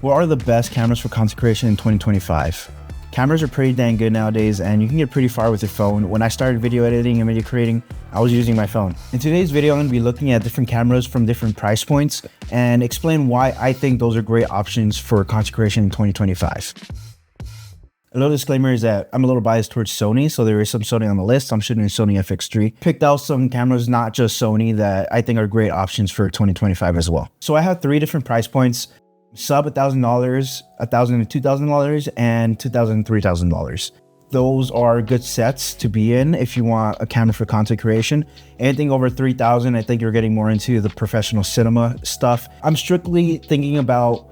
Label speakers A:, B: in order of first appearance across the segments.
A: What are the best cameras for content creation in 2025? Cameras are pretty dang good nowadays, and you can get pretty far with your phone. When I started video editing and video creating, I was using my phone. In today's video, I'm going to be looking at different cameras from different price points and explain why I think those are great options for content creation in 2025. A little disclaimer is that I'm a little biased towards Sony, so there is some Sony on the list. I'm shooting a Sony FX3. Picked out some cameras, not just Sony, that I think are great options for 2025 as well. So I have three different price points: sub $1,000, $1,000 to $2,000, and $2,000 to $3,000. Those are good sets to be in if you want a camera for content creation. Anything over $3,000, I think you're getting more into the professional cinema stuff. I'm strictly thinking about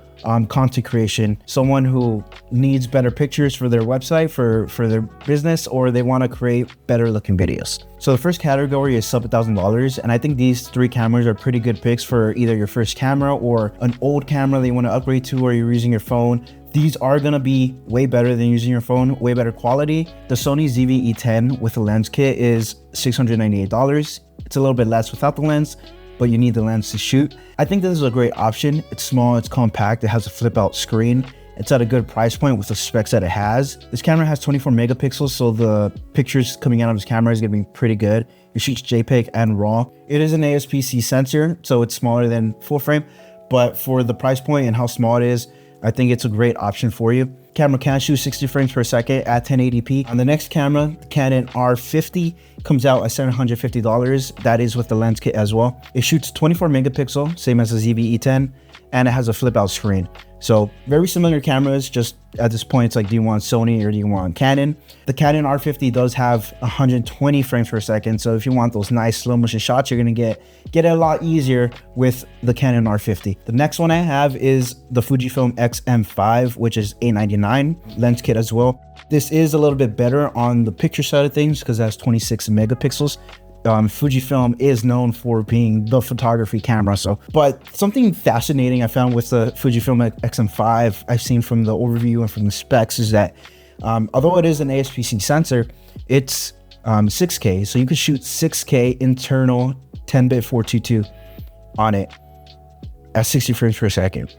A: content creation, someone who needs better pictures for their website, for their business, or they want to create better looking videos. So the first category is sub $1,000, and I think these three cameras are pretty good picks for either your first camera or an old camera that you want to upgrade to, or you're using your phone. These are going to be way better than using your phone, way better quality. The Sony ZV-E10 with the lens kit is $698. It's a little bit less without the lens, but you need the lens to shoot. I think this is a great option. It's small, it's compact, it has a flip out screen. It's at a good price point with the specs that it has. This camera has 24 megapixels, so the pictures coming out of this camera is gonna be pretty good. It shoots JPEG and RAW. It is an ASPC sensor, so it's smaller than full frame, but for the price point and how small it is, I think it's a great option for you. Camera can shoot 60 frames per second at 1080p. On the next camera, the Canon R50 comes out at $750. That is with the lens kit as well. It shoots 24 megapixel, same as the ZV-E10, and it has a flip out screen. So very similar cameras, just at this point, it's like, do you want Sony or do you want Canon? The Canon R50 does have 120 frames per second. So if you want those nice slow motion shots, you're gonna get it a lot easier with the Canon R50. The next one I have is the Fujifilm X-M5, which is $899, lens kit as well. This is a little bit better on the picture side of things because it has 26 megapixels. Fujifilm is known for being the photography camera. But something fascinating I found with the Fujifilm X-M5 I've seen from the overview and from the specs is that although it is an ASPC sensor, it's 6K. So you could shoot 6K internal 10-bit 422 on it at 60 frames per second.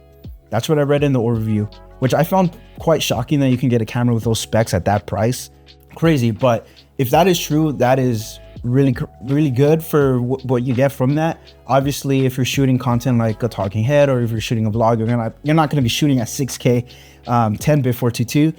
A: That's what I read in the overview, which I found quite shocking that you can get a camera with those specs at that price. Crazy, but if that is true, that is really good for what you get from that. Obviously, if you're shooting content like a talking head, or if you're shooting a vlog, you're not going to be shooting at 6K 10-bit 422.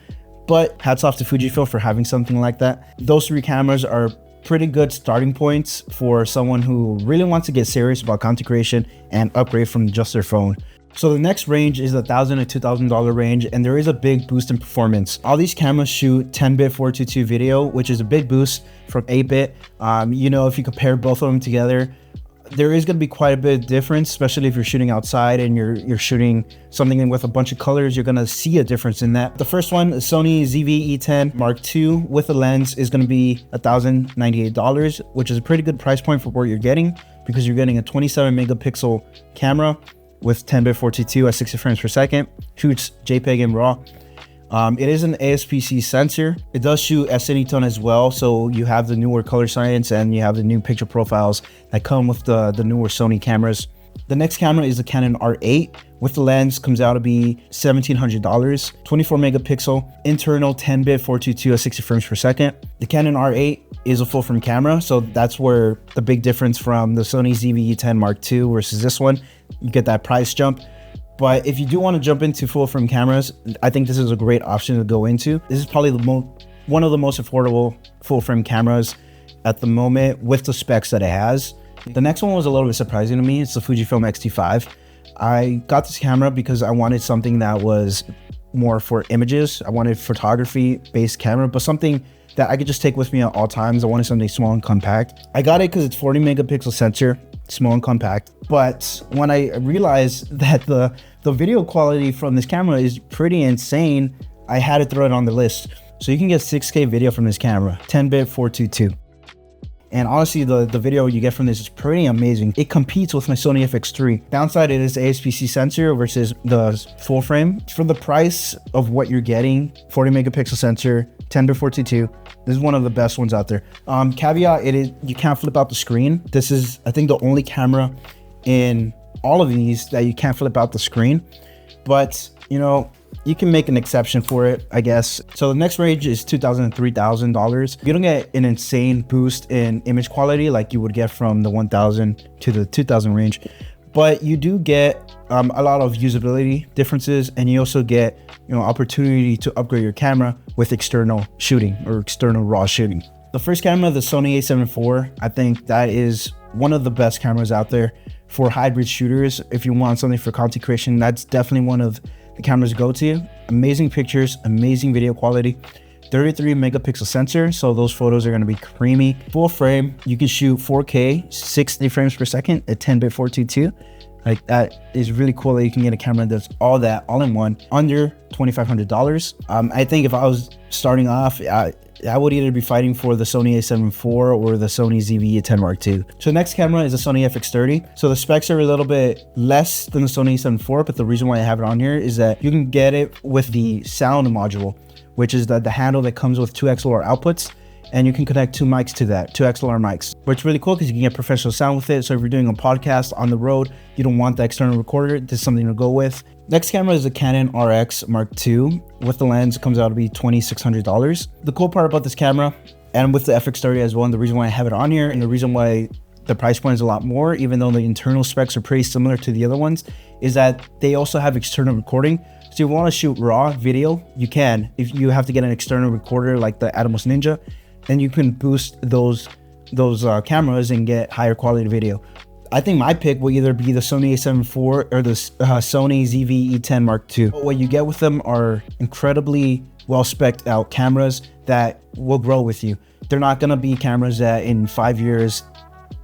A: But hats off to Fujifilm for having something like that. Those three cameras are pretty good starting points for someone who really wants to get serious about content creation and upgrade from just their phone. So the next range is the $1,000 to $2,000 range, and there is a big boost in performance. All these cameras shoot 10-bit 422 video, which is a big boost from 8-bit. If you compare both of them together, there is going to be quite a bit of difference, especially if you're shooting outside and you're shooting something with a bunch of colors. You're going to see a difference in that. The first one, the Sony ZV-E10 Mark II with a lens, is going to be $1,098, which is a pretty good price point for what you're getting, because you're getting a 27 megapixel camera with 10-bit 422 at 60 frames per second, shoots JPEG and RAW. It is an ASPC sensor. It does shoot S-Anytone as well, so you have the newer color science and you have the new picture profiles that come with the newer Sony cameras. The next camera is the Canon R8 with the lens, comes out to be $1,700, 24 megapixel, internal 10-bit 422 at 60 frames per second. The Canon R8 is a full frame camera, so that's where the big difference from the Sony ZV-E10 Mark II versus this one. You get that price jump. But if you do want to jump into full frame cameras, I think this is a great option to go into. This is probably one of the most affordable full frame cameras at the moment with the specs that it has. The next one was a little bit surprising to me. It's the Fujifilm X-T5. I got this camera because I wanted something that was more for images. I wanted photography-based camera, but something that I could just take with me at all times. I wanted something small and compact. I got it because it's 40 megapixel sensor, small and compact. But when I realized that the video quality from this camera is pretty insane, I had to throw it on the list. So you can get 6K video from this camera, 10-bit 422. And honestly, the video you get from this is pretty amazing. It competes with my Sony FX3. Downside, it is ASPC sensor versus the full frame. For the price of what you're getting, 40 megapixel sensor, 10-bit 422, this is one of the best ones out there. Caveat, you can't flip out the screen. This is, I think, the only camera in all of these that you can't flip out the screen. but you know, you can make an exception for it, I guess. So the next range is $2,000 and $3,000. You don't get an insane boost in image quality like you would get from the 1,000 to the 2,000 range, but you do get a lot of usability differences, and you also get, you know, opportunity to upgrade your camera with external shooting or external raw shooting. The first camera, the Sony a7 IV, I think that is one of the best cameras out there for hybrid shooters. If you want something for content creation, that's definitely one of the cameras to go to. Amazing pictures, amazing video quality, 33 megapixel sensor, so those photos are going to be creamy. Full frame, you can shoot 4K 60 frames per second at 10-bit 422. Like, that is really cool that you can get a camera that's all that all in one under $2,500. I think if I was starting off, I would either be fighting for the Sony a7 IV or the Sony ZV-E10 Mark II. So the next camera is the Sony FX30. So the specs are a little bit less than the Sony a7 IV, but the reason why I have it on here is that you can get it with the sound module, which is the handle that comes with two XLR outputs, and you can connect two mics to that, two XLR mics, which is really cool because you can get professional sound with it. So if you're doing a podcast on the road, you don't want the external recorder, this is something to go with. Next camera is the Canon RX Mark II. With the lens, it comes out to be $2,600. The cool part about this camera, and with the FX30 as well, and the reason why I have it on here, and the reason why the price point is a lot more, even though the internal specs are pretty similar to the other ones, is that they also have external recording. So if you want to shoot raw video, you can. If you have to get an external recorder like the Atomos Ninja, then you can boost those cameras and get higher quality video. I think my pick will either be the Sony a7 IV or the Sony ZV-E10 Mark II. What you get with them are incredibly well spec'd out cameras that will grow with you. They're not gonna be cameras that in 5 years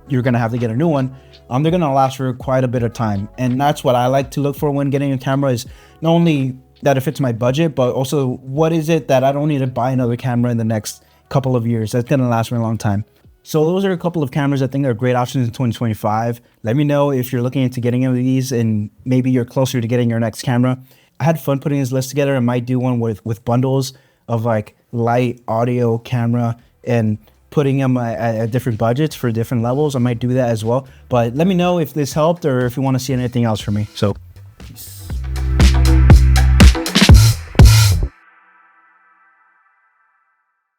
A: you're gonna have to get a new one. They're gonna last for quite a bit of time, and that's what I like to look for when getting a camera, is not only that it fits my budget, but also what is it that I don't need to buy another camera in the next couple of years that's gonna last for a long time. So those are a couple of cameras I think are great options in 2025. Let me know if you're looking into getting any of these and maybe you're closer to getting your next camera. I had fun putting this list together. I might do one with bundles of like light audio camera and putting them at different budgets for different levels. I might do that as well. But let me know if this helped or if you want to see anything else from me. So